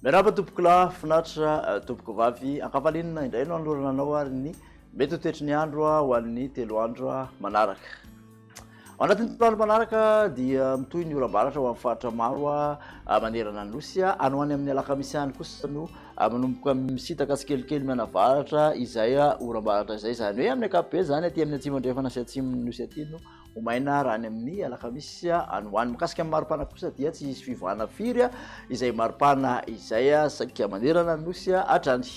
Miarahaba tompoko lahy finaritra tompoko vavy ankafalinina indray no anorananao ary ny mety ho toetry ny andro ho an'ny 3 andro manaraka. Ao anatin'ny 3 andro manaraka dia mitohy ny oram-baratra ho amin'ny faritra maro manerana ny nosy ano any amin'ny alakamisy any kosa no manomboka misitaka tsikelikely mianavaratra izay oram-baratra izay zany hoe amin'ny ankapobeny zany aty amin'ny atsimo-andrefana sy atsimon'ny nosy aty no omaina raha any amin'ny alakamisy ano any mikasika amin'ny maripana kosa dia tsy isy fivoahana firy izay maripana izay saika manerana ny nosy hatrany.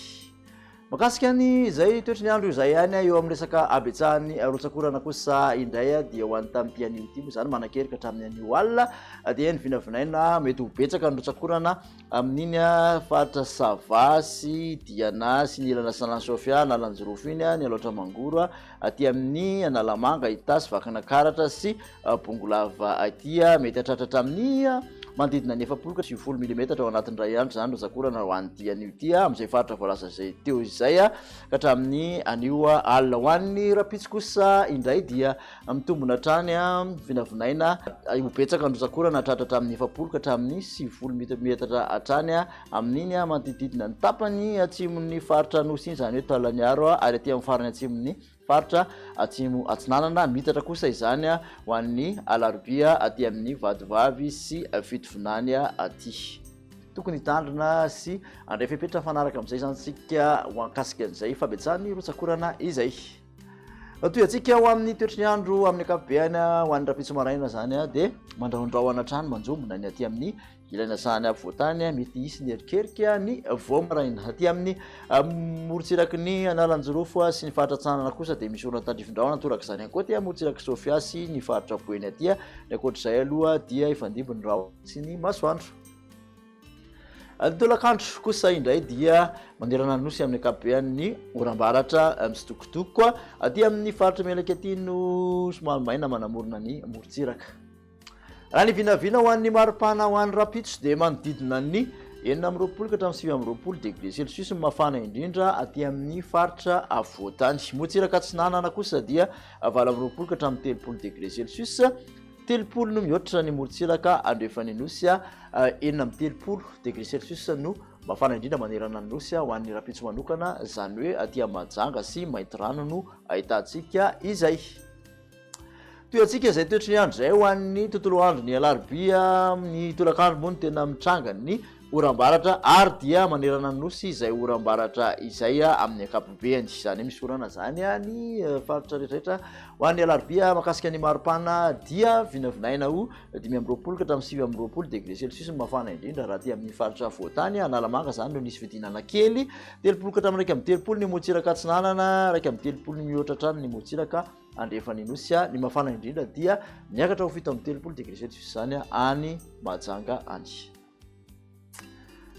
Makasika ny izay toetry ny andro izay ihany eo amin'ny resaka abetsahany rotsakorana kosa indray dia ho an'ny tamin'ity anio ity moa zany manakerika hatramin'ny anio alina dia ny vinavinaina mety ho betsaka ny rotsakorana amin'iny faritra Sava sy Diana sy ny ilana Sanan Sofia Nalanjorofo iny ny aloatra mangoro aty amin'ny Analamanga Itasy Vakana Karatra sy Bongolava aty mety hatratratra amin'ny manodidina 470 mm ao anatin'ny ray andro zany rotsakorana ho an'ity anio ity amin'izay faritra voalaza zay teo izay ka hatramin'ny anio alina ho an'ny rapitsy kosa indray dia mitombona hatrany vinavinaina ho betsaka ny rotsakorana hatratratra amin'ny 70 ka hatramin'ny 70 mm hatrany amin'iny manodididina ny tapany atsimon'ny faritra nosy iny zany hoe Talaniaro ary aty amin'ny farany atsimon'ny faritra atsimo atsinanana mitatra kosa izany ho an'ny alarobia aty amin'ny vadivavy sy fitovinany aty. Tokony hitandrina sy andray fepetra fanaraka amin'izay zany sika ho ankasika an'izay fabetsahany rotsakorana izay. Toy atsika ho amin'ny toetry ny andro amin'ny ankapobeny ho an'ny rapitso maraina zany dia mandrahondrahona trano manjombona ny aty amin'ny ilana sahany voatany mety hisy ny erikerika ny voamaraina aty amin'ny morotsiraky ny Analanjorofo sy ny faritra Tsanana kosa dia misy orana tandrifindrahona torak' izany ankoaty morotsiraky Sofia sy ny faritra Boeny aty ny ankoatr'izay aloha dia ifandimby ny rano sy ny masoandro. Ny tolakandro kosa indray dia manerana ny nosy amin'ny ankapobeny ny oram-baratra misitokotoko aty amin'ny faritra Melaky aty no somary maina manamorona ny morotsiraka. Raha ny vinavina ho an'ny maripana ho an'ny rapitso dia manodidina ny 420 ka hatramin'ny 720 degré celsius mafana indrindra aty amin'ny faritra avoatany. Motsiraka atsinanana kosa dia 220 ka hatramin'ny 30 degré celsius 30 no mihoatra ny morotsiraka andrefany nosy 430 degré celsius no mafana indrindra manerana ny nosy ho an'ny rapitso manokana zany hoe aty Mahajanga sy Maintirano no ahitantsika izay. Toy atsika izay toetry ny andro zay ho an'ny tontolo andro ny alarobia ny tolakandro moa no tena mitranga ny oram-baratra ary dia manerana ny nosy izay oram-baratra izay amin'ny ankapobeny zany misy orana zany ny faritra rehetrarehetra ho an'ny alarobia makasika ny maripana dia vinavinaina ho 520 ka hatramin'ny 720 degré celsius mafana indrindra raha ty amin'ny faritra voatany Analamanga zany no nisy fidinana kely 30 ka hatramin'ny 30 ny motsiraka atsinanana 30 ny mihoatra hatrany ny motsiraka andrefany nosy ny mafana indrindra dia miakatra ho fito amin'ny 30 degré celsius zany any Mahajanga any.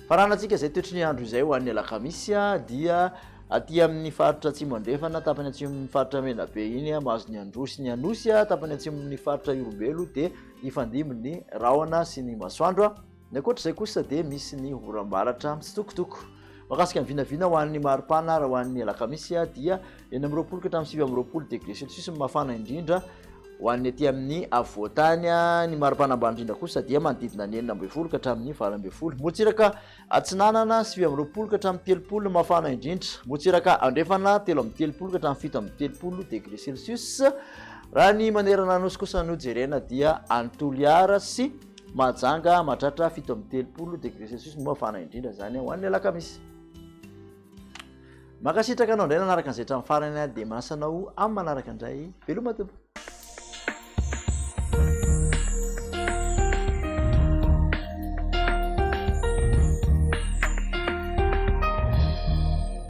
Faranatsika izay toetry ny andro izay ho an'ny alakamisy dia aty amin'ny faritra atsimo andrefana tapany atsimon'ny faritra Menabe iny mahazo ny androsy ny anosy tapany atsimon'ny faritra Orombelo dia ifandimby ny rahona sy ny masoandro. Ny ankoatr'izay kosa dia misy ny oram-baratra mitsitokotoko. Makasika ny vinavina ho an'ny maripana raha ho an'ny alakamisy dia 420 ka hatramin'ny 720 degré celsius mafana indrindra ho an'ny aty amin'ny avoatany ny maripana ambany indrindra kosa dia manodidina ny 420 ka hatramin'ny 20. Motsiraka atsinanana 720 ka hatramin'ny 30 mafana indrindra. Motsiraka andrefana 330 ka hatramin'ny 730 degré celsius. Raha ny manerana nosy kosa no jerena dia Antoliara sy Mahajanga mahatratra 730 degré celsius mafana indrindra zany ho an'ny alakamisy. Makasitraka anao indray nanaraka an'izay hatramin'ny farany dia manasanao amin'ny manaraka indray veloma tompo.